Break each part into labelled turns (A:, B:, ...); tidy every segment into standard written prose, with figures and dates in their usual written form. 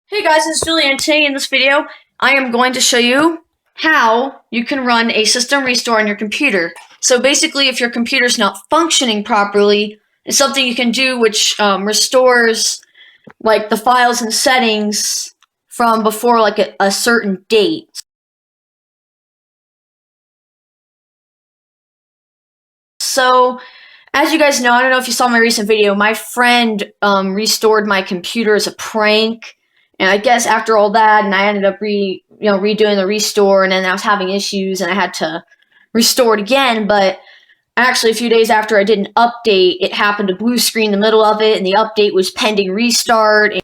A: Hey guys, it's Julian. Today in this video, I am going to show you how you can run a system restore on your computer. So basically, if your computer's not functioning properly, it's something you can do which restores like the files and settings from before like a certain date. So as you guys know, I don't know if you saw my recent video, my friend restored my computer as a prank. And I guess after all that, and I ended up redoing the restore, and then I was having issues, and I had to restore it again. But actually, a few days after I did an update, it happened to blue screen in the middle of it, and the update was pending restart.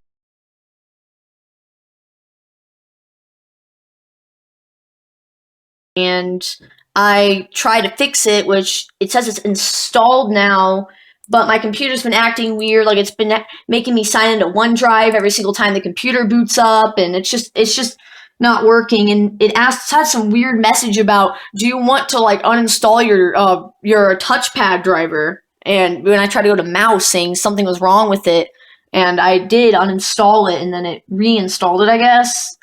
A: And I tried to fix it, which it says it's installed now, but my computer's been acting weird. Like it's been making me sign into OneDrive every single time the computer boots up, and it's just not working. And it had some weird message about, do you want to like uninstall your touchpad driver? And when I tried to go to mouse, saying something was wrong with it, and I did uninstall it, and then it reinstalled it, I guess.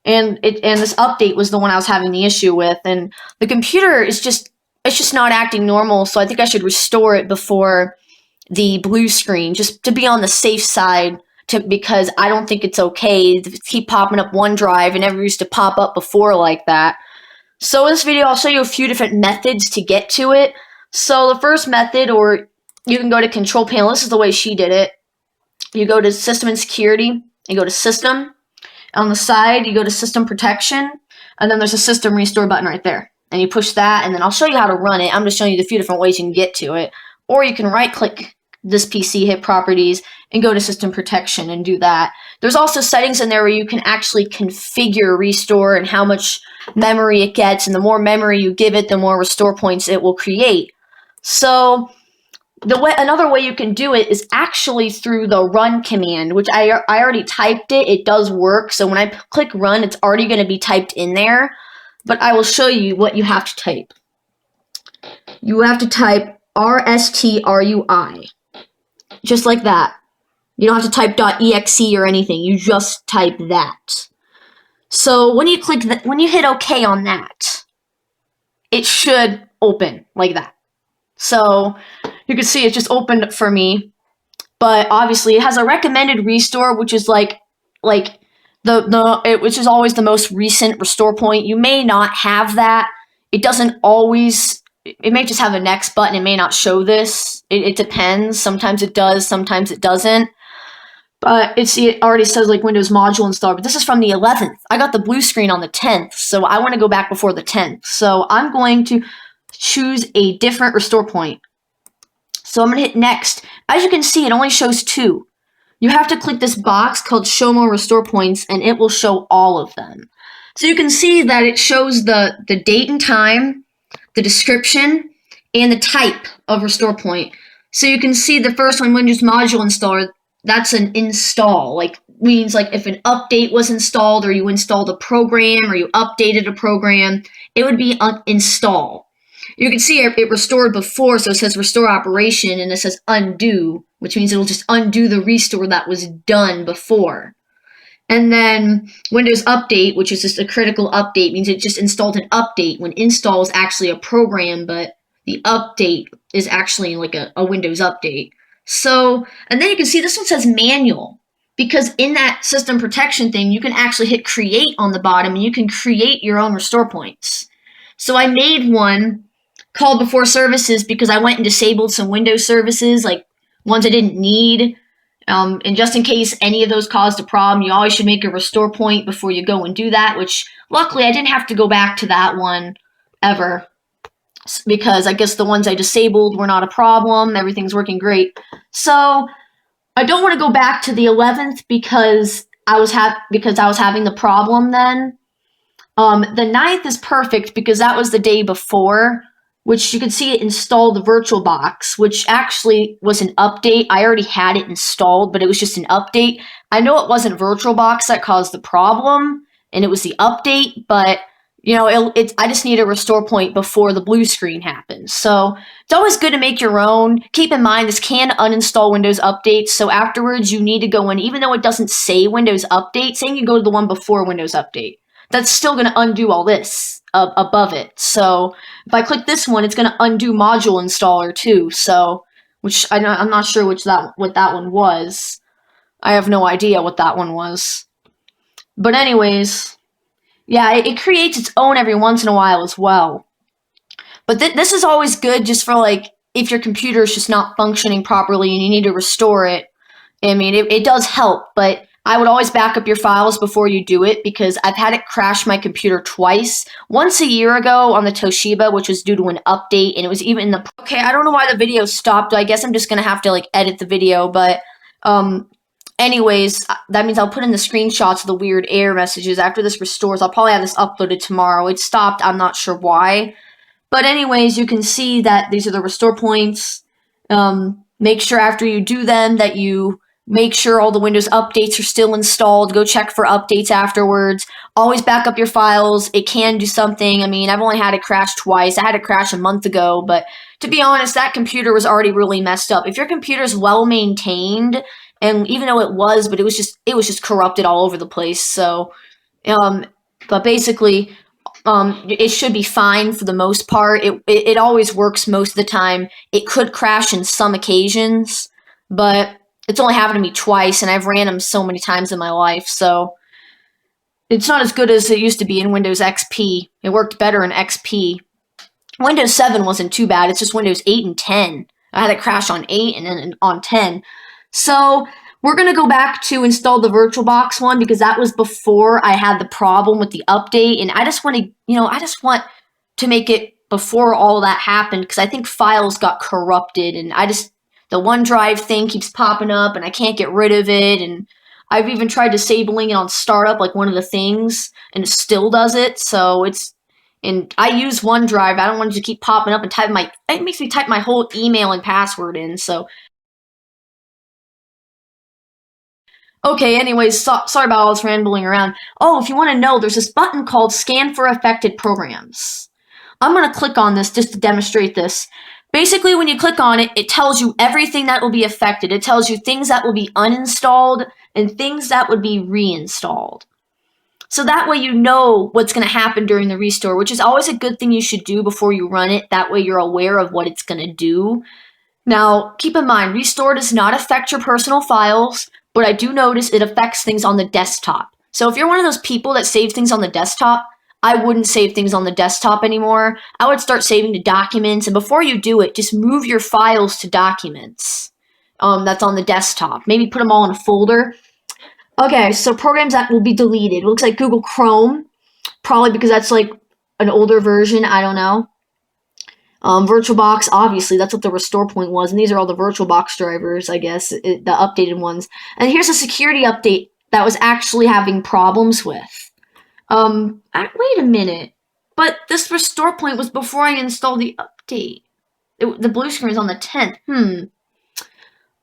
A: And this update was the one I was having the issue with, and the computer is just not acting normal. So I think I should restore it before the blue screen, just to be on the safe side. Because I don't think it's okay to keep popping up OneDrive. It never used to pop up before like that. So in this video, I'll show you a few different methods to get to it. So the first method, or you can go to Control Panel. This is the way she did it. You go to System and Security. You go to System. On the side, you go to System Protection, and then there's a System Restore button right there. And you push that, and then I'll show you how to run it. I'm just showing you the few different ways you can get to it. Or you can right-click this PC, hit Properties, and go to System Protection and do that. There's also settings in there where you can actually configure Restore and how much memory it gets, and the more memory you give it, the more restore points it will create. So another way you can do it is actually through the run command, which I already typed it. It does work. So when I click run, it's already going to be typed in there. But I will show you what you have to type. You have to type RSTRUI. Just like that. You don't have to type .exe or anything. You just type that. So when you click that, when you hit OK on that, it should open like that. So you can see it just opened for me, but obviously it has a recommended restore, which is which is always the most recent restore point. You may not have that. It doesn't always. It may just have a next button. It may not show this. It depends. Sometimes it does. Sometimes it doesn't. But it already says like Windows module installed. But this is from the 11th. I got the blue screen on the 10th, so I want to go back before the 10th. So I'm going to choose a different restore point. So I'm going to hit next. As you can see, it only shows 2. You have to click this box called show more restore points, and it will show all of them. So you can see that it shows the date and time, the description, and the type of restore point. So you can see the first one, Windows Module Installer, that's an install. Like means like if an update was installed, or you installed a program, or you updated a program, it would be install. You can see it restored before, so it says restore operation, and it says undo, which means it'll just undo the restore that was done before. And then Windows Update, which is just a critical update, means it just installed an update, when install is actually a program, but the update is actually like a Windows update. So, and then you can see this one says manual, because in that system protection thing, you can actually hit create on the bottom, and you can create your own restore points. So I made one called before services because I went and disabled some Windows services, like ones I didn't need. And just in case any of those caused a problem, you always should make a restore point before you go and do that, which luckily I didn't have to go back to that one ever, because I guess the ones I disabled were not a problem. Everything's working great. So I don't want to go back to the 11th because I was having the problem then. The 9th is perfect because that was the day before, which you can see it installed the VirtualBox, which actually was an update. I already had it installed, but it was just an update. I know it wasn't VirtualBox that caused the problem, and it was the update, but you know, I just need a restore point before the blue screen happens. So it's always good to make your own. Keep in mind, this can uninstall Windows updates. So afterwards, you need to go in, even though it doesn't say Windows Update, saying you go to the one before Windows Update. That's still going to undo all this above it. So if I click this one, it's going to undo Module Installer too. So, which I'm not sure what that one was. I have no idea what that one was. But anyways, yeah, it creates its own every once in a while as well. But this is always good just for, like, if your computer is just not functioning properly and you need to restore it. I mean, it does help, but I would always back up your files before you do it, because I've had it crash my computer twice. Once a year ago on the Toshiba, which was due to an update, and it was even in the... Okay, I don't know why the video stopped. I guess I'm just going to have to, like, edit the video, but... Anyways, that means I'll put in the screenshots of the weird error messages. After this restores, I'll probably have this uploaded tomorrow. It stopped, I'm not sure why. But anyways, you can see that these are the restore points. Make sure after you do them that you make sure all the Windows updates are still installed. Go check for updates afterwards. Always back up your files. It can do something. I mean, I've only had it crash twice. I had it crash a month ago, but to be honest, that computer was already really messed up. If your computer is well maintained, and even though it was just corrupted all over the place. So, but basically, it should be fine for the most part. It always works most of the time. It could crash in some occasions, but it's only happened to me twice, and I've ran them so many times in my life. So it's not as good as it used to be in Windows XP. It worked better in XP. Windows 7 wasn't too bad. It's just Windows 8 and 10. I had it crash on 8 and then on 10. So we're going to go back to install the VirtualBox one, because that was before I had the problem with the update. And I just want to make it before all that happened, because I think files got corrupted, and the OneDrive thing keeps popping up and I can't get rid of it. And I've even tried disabling it on startup, like one of the things, and it still does it. So and I use OneDrive. I don't want it to keep popping up and it makes me type my whole email and password in. So, okay, anyways, sorry about all this rambling around. Oh, if you want to know, there's this button called Scan for Affected Programs. I'm going to click on this just to demonstrate this. Basically, when you click on it, it tells you everything that will be affected. It tells you things that will be uninstalled and things that would be reinstalled. So that way you know what's going to happen during the restore, which is always a good thing you should do before you run it. That way you're aware of what it's going to do. Now, keep in mind, restore does not affect your personal files, but I do notice it affects things on the desktop. So if you're one of those people that save things on the desktop, I wouldn't save things on the desktop anymore. I would start saving to documents, and before you do it, just move your files to documents that's on the desktop. Maybe put them all in a folder. Okay, so programs that will be deleted. It looks like Google Chrome, probably because that's like an older version, I don't know. VirtualBox, obviously, that's what the restore point was, and these are all the VirtualBox drivers, I guess, the updated ones. And here's a security update that was actually having problems with. Wait a minute, but this restore point was before I installed the update. The blue screen is on the 10th.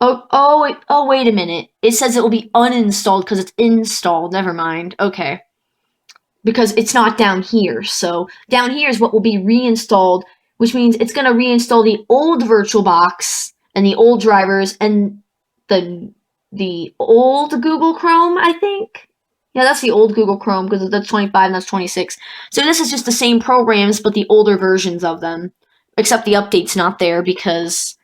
A: Oh, wait a minute. It says it will be uninstalled because it's installed. Never mind. Okay. Because it's not down here. So down here is what will be reinstalled, which means it's going to reinstall the old VirtualBox and the old drivers and the old Google Chrome, I think. Yeah, that's the old Google Chrome because that's 25 and that's 26. So this is just the same programs, but the older versions of them. Except the update's not there because...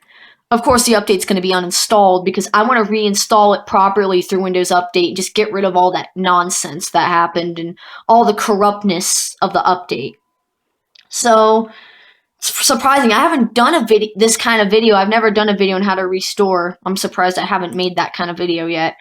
A: Of course, the update's going to be uninstalled because I want to reinstall it properly through Windows Update and just get rid of all that nonsense that happened and all the corruptness of the update. So, it's surprising. I haven't done this kind of video. I've never done a video on how to restore. I'm surprised I haven't made that kind of video yet.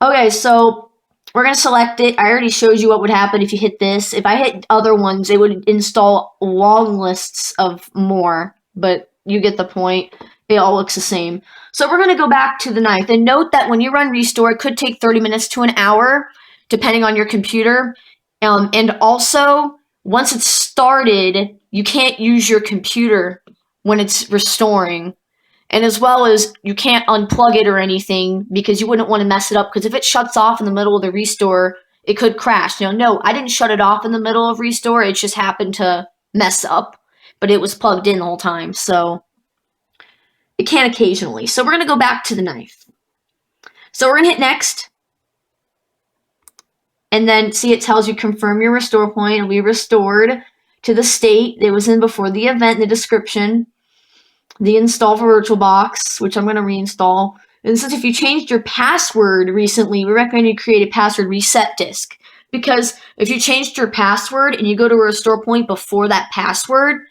A: Okay, so we're going to select it. I already showed you what would happen if you hit this. If I hit other ones, it would install long lists of more, but you get the point. It all looks the same. So we're going to go back to the 9th. And note that when you run restore, it could take 30 minutes to an hour, depending on your computer. And also, once it's started, you can't use your computer when it's restoring. And as well as you can't unplug it or anything because you wouldn't want to mess it up. Because if it shuts off in the middle of the restore, it could crash. No, I didn't shut it off in the middle of restore. It just happened to mess up, but it was plugged in the whole time, so it can occasionally. So we're going to go back to the knife. So we're going to hit next. And then, see, it tells you confirm your restore point. It'll be restored to the state it was in before the event in the description. The install for VirtualBox, which I'm going to reinstall. And it says if you changed your password recently, we recommend you create a password reset disk. Because if you changed your password and you go to a restore point before that password,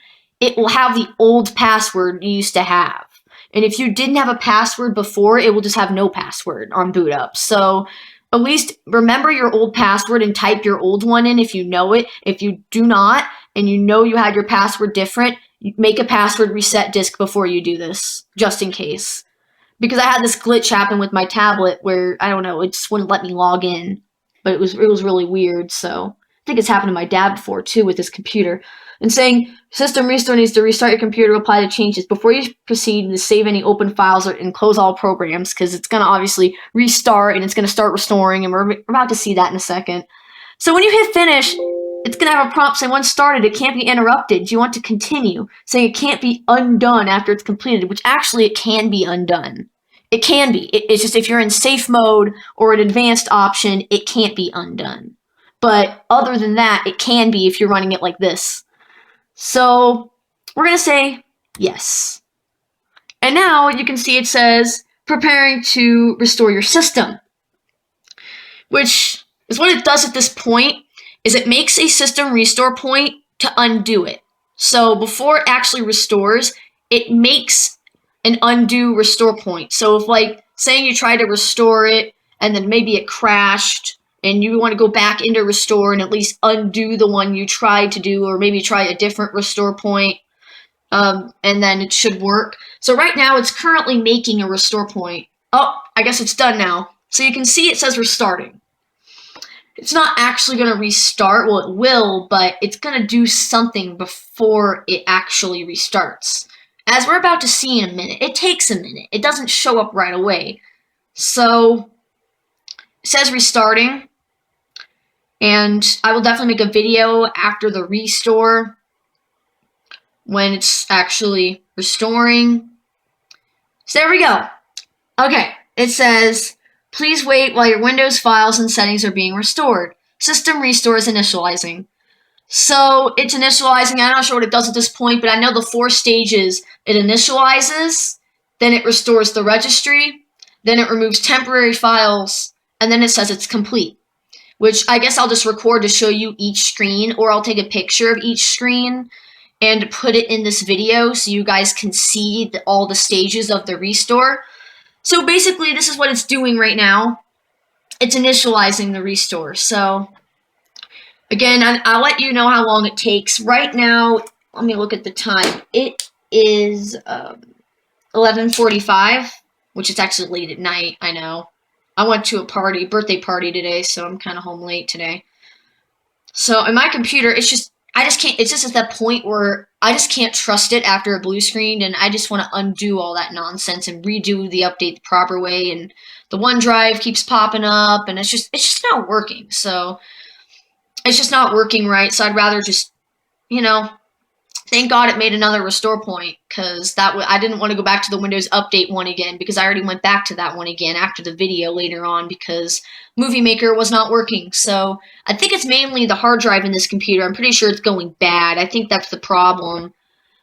A: it will have the old password you used to have. And if you didn't have a password before, it will just have no password on boot up. So at least remember your old password and type your old one in if you know it. If you do not, and you know you had your password different, make a password reset disk before you do this, just in case. Because I had this glitch happen with my tablet where, I don't know, it just wouldn't let me log in. But it was really weird, so I think it's happened to my dad before, too, with his computer. And saying, system restore needs to restart your computer to apply the changes. Before you proceed, to save any open files and close all programs, because it's going to obviously restart, and it's going to start restoring, and we're about to see that in a second. So when you hit finish, it's going to have a prompt saying, once started, it can't be interrupted. Do you want to continue? Saying it can't be undone after it's completed, which actually it can be undone. It can be. It's just if you're in safe mode or an advanced option, it can't be undone. But other than that, it can be if you're running it like this. So we're going to say yes. And now you can see it says preparing to restore your system, which is what it does at this point, is it makes a system restore point to undo it. So before it actually restores, it makes an undo restore point. So if, like, saying you try to restore it and then maybe it crashed and you want to go back into restore and at least undo the one you tried to do, or maybe try a different restore point, and then it should work. So right now it's currently making a restore point. Oh, I guess it's done now. So you can see it says restarting. It's not actually going to restart. Well, it will, but it's going to do something before it actually restarts. As we're about to see in a minute, it takes a minute. It doesn't show up right away. So, it says restarting. And I will definitely make a video after the restore when it's actually restoring. So there we go. Okay, it says, please wait while your Windows files and settings are being restored. System restore is initializing. So it's initializing. I'm not sure what it does at this point, but I know the 4 stages. It initializes, then it restores the registry, then it removes temporary files, and then it says it's complete. Which I guess I'll just record to show you each screen, or I'll take a picture of each screen and put it in this video so you guys can see all the stages of the restore. So basically, this is what it's doing right now. It's initializing the restore. So again, I'll let you know how long it takes. Right now, let me look at the time. It is 11:45, which is actually late at night, I know. I went to a birthday party today, so I'm kind of home late today. So in my computer, it's just at that point where I just can't trust it after a blue screen, and I just want to undo all that nonsense and redo the update the proper way, and the OneDrive keeps popping up, and it's just not working. So it's just not working right, so I'd rather just, thank God it made another restore point, because I didn't want to go back to the Windows Update one again, because I already went back to that one again after the video later on, because Movie Maker was not working. So I think it's mainly the hard drive in this computer. I'm pretty sure it's going bad. I think that's the problem.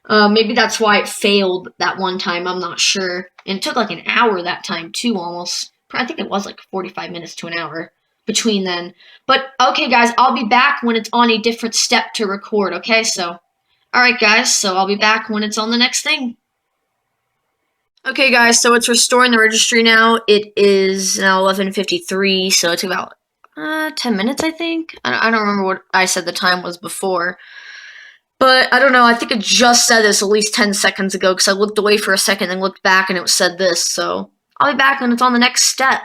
A: Maybe that's why it failed that one time. I'm not sure. And it took like an hour that time too, almost. I think it was like 45 minutes to an hour between then. But okay, guys, I'll be back when it's on a different step to record. Okay, so alright guys, so I'll be back when it's on the next thing. Okay guys, so it's restoring the registry now. It is now 11:53, so it took about 10 minutes, I think. I don't remember what I said the time was before. But I don't know, I think it just said this at least 10 seconds ago, because I looked away for a second and looked back and it said this, so I'll be back when it's on the next step.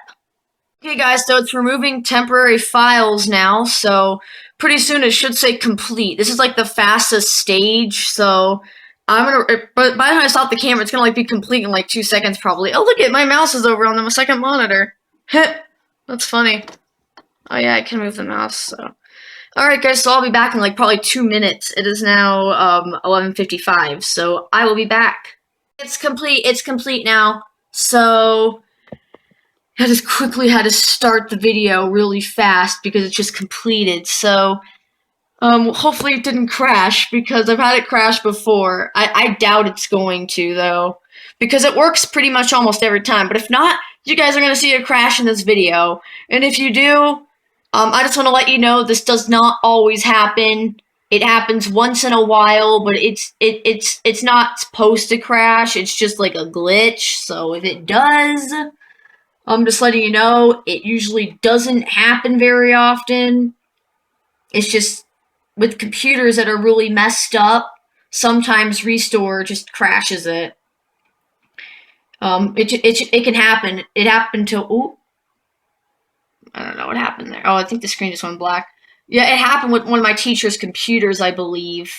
A: Okay guys, so it's removing temporary files now, so pretty soon it should say complete. This is like the fastest stage, so but by the time I stop the camera, it's gonna like be complete in like 2 seconds probably. Oh look at my mouse is over on the second monitor. That's funny. Oh yeah, I can move the mouse, so. Alright guys, so I'll be back in like probably 2 minutes. It is now 11:55, so I will be back. It's complete now. So I just quickly had to start the video really fast because it's just completed. So hopefully it didn't crash because I've had it crash before. I doubt it's going to though, because it works pretty much almost every time. But if not, you guys are gonna see a crash in this video. And if you do, I just want to let you know this does not always happen. It happens once in a while, but it's not supposed to crash. It's just like a glitch. So if it does, I'm just letting you know it usually doesn't happen very often. It's just with computers that are really messed up, sometimes Restore just crashes it. It can happen. It happened to I don't know what happened there. Oh, I think the screen just went black. Yeah, it happened with one of my teacher's computers, I believe.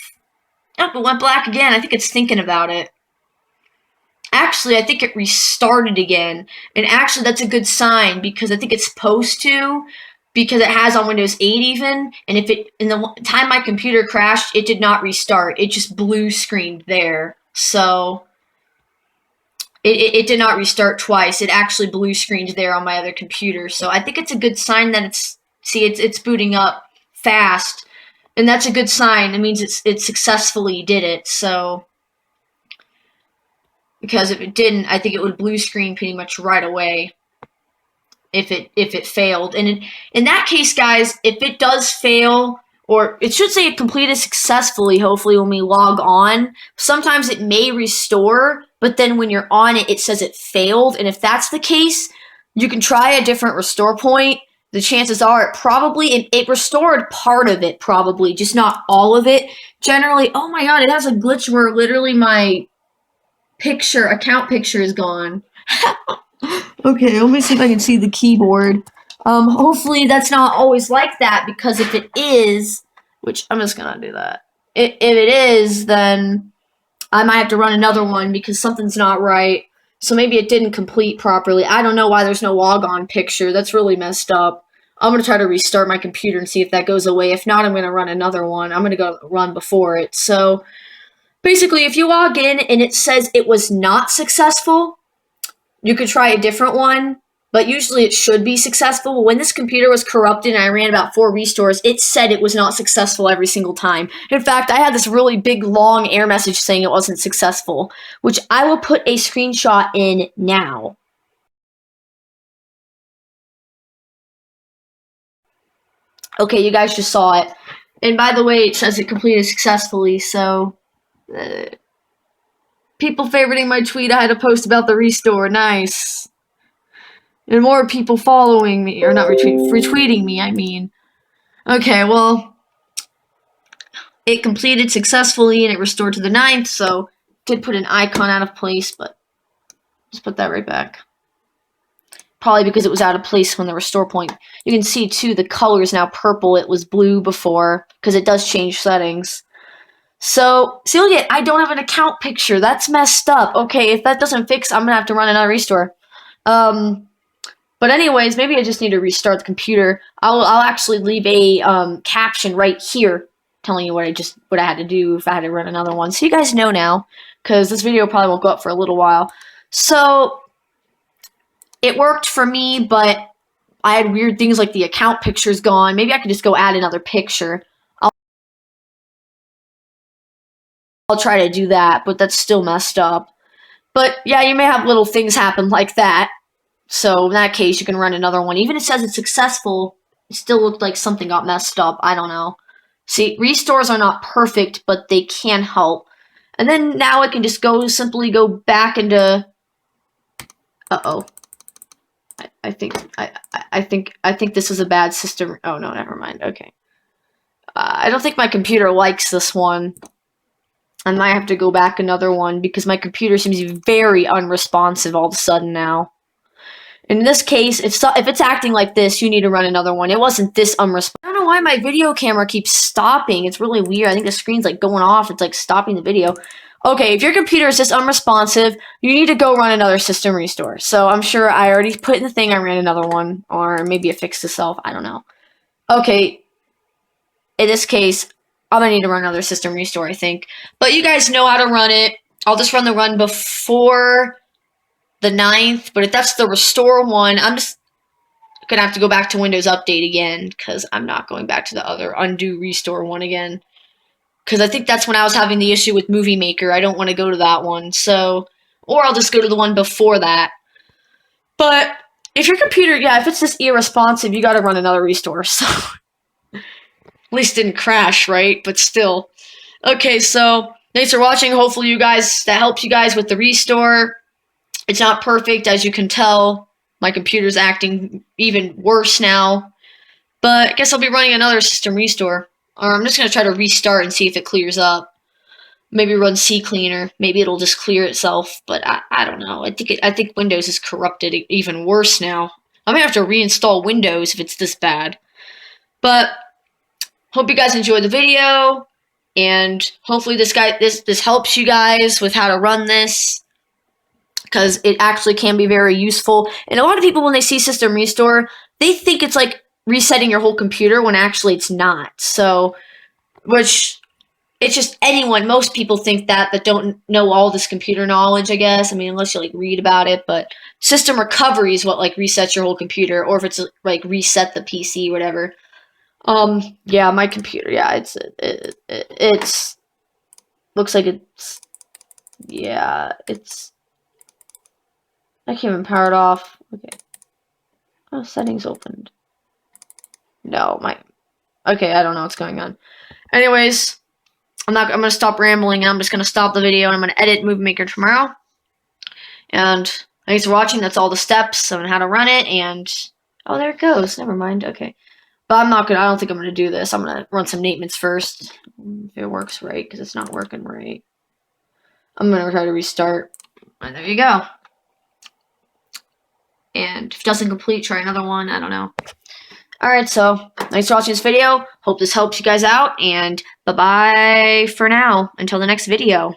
A: Oh, it went black again. I think it's thinking about it. Actually, I think it restarted again. And actually, that's a good sign because I think it's supposed to, because it has on Windows 8 even. And if it, in the time my computer crashed, it did not restart. It just blue screened there. So it did not restart twice. It actually blue screened there on my other computer. So I think it's a good sign that it's booting up fast. And that's a good sign. It means it successfully did it. So because if it didn't, I think it would blue screen pretty much right away if it failed. And in that case, guys, if it does fail, or it should say it completed successfully, hopefully, when we log on. Sometimes it may restore, but then when you're on it, it says it failed. And if that's the case, you can try a different restore point. The chances are it restored part of it, probably, just not all of it. Generally, oh my god, it has a glitch where literally my account picture is gone. Okay, let me see if I can see the keyboard. Hopefully that's not always like that, because if it is, which I'm just gonna do that. If it is, then I might have to run another one because something's not right. So maybe it didn't complete properly. I don't know why there's no logon picture. That's really messed up. I'm gonna try to restart my computer and see if that goes away. If not, I'm gonna run another one. I'm gonna go run before it. So basically, if you log in and it says it was not successful, you could try a different one, but usually it should be successful. When this computer was corrupted and I ran about 4 restores, it said it was not successful every single time. In fact, I had this really big, long error message saying it wasn't successful, which I will put a screenshot in now. Okay, you guys just saw it. And by the way, it says it completed successfully, so people favoriting my tweet I had to post about the restore. Nice. And more people following me, or not retweeting me, I mean. Okay, well, it completed successfully and it restored to the 9th, so did put an icon out of place, but just put that right back. Probably because it was out of place when the restore point. You can see too, the color is now purple. It was blue before, because it does change settings. So, see, look at, I don't have an account picture. That's messed up. Okay, if that doesn't fix, I'm gonna have to run another restore. But anyways, maybe I just need to restart the computer. I'll actually leave a caption right here telling you what I had to do if I had to run another one. So you guys know now, because this video probably won't go up for a little while. So it worked for me, but I had weird things like the account picture's gone. Maybe I could just go add another picture. I'll try to do that, but that's still messed up. But yeah, you may have little things happen like that. So in that case, you can run another one. Even if it says it's successful, it still looked like something got messed up. I don't know. See, restores are not perfect, but they can help. And then now I can just simply go back into. Uh-oh. I think this is a bad system. Oh no, never mind. Okay. I don't think my computer likes this one. I might have to go back another one because my computer seems to be very unresponsive all of a sudden now. In this case, if it's acting like this, you need to run another one. It wasn't this unresponsive. I don't know why my video camera keeps stopping. It's really weird. I think the screen's like going off. It's like stopping the video. Okay, if your computer is this unresponsive, you need to go run another system restore. So I'm sure I already put in the thing I ran another one, or maybe it fixed itself. I don't know. Okay, in this case, I'm gonna need to run another system restore, I think. But you guys know how to run it. I'll just run the run before the 9th, but if that's the restore one, I'm just gonna have to go back to Windows Update again, because I'm not going back to the other undo restore one again. Because I think that's when I was having the issue with Movie Maker. I don't want to go to that one, so, or I'll just go to the one before that. But if your computer, yeah, if it's just irresponsive, you gotta run another restore, so. At least didn't crash, right? But still. Okay, so thanks for watching. Hopefully that helps you guys with the restore. It's not perfect, as you can tell. My computer's acting even worse now. But I guess I'll be running another system restore. Or I'm just going to try to restart and see if it clears up. Maybe run CCleaner. Maybe it'll just clear itself. But I don't know. I think Windows is corrupted even worse now. I'm going to have to reinstall Windows if it's this bad. But hope you guys enjoyed the video. And hopefully this helps you guys with how to run this, because it actually can be very useful. And a lot of people, when they see System Restore, they think it's like resetting your whole computer, when actually it's not. So, which, it's just most people think that don't know all this computer knowledge, I guess. I mean, unless you like read about it. But system recovery is what like resets your whole computer, or if it's like reset the PC, whatever. Yeah, my computer, yeah, it's looks like I can't even power it off. Okay. Oh, settings opened. No, okay, I don't know what's going on. Anyways, I'm gonna stop rambling, and I'm just gonna stop the video, and I'm gonna edit Movie Maker tomorrow. And thanks for watching. That's all the steps on how to run it, and oh, there it goes. Never mind. Okay. But I don't think I'm going to do this. I'm going to run some maintenance first, if it works right, because it's not working right. I'm going to try to restart. And there you go. And if it doesn't complete, try another one. I don't know. Alright, so thanks for watching this video. Hope this helps you guys out, and bye-bye for now. Until the next video.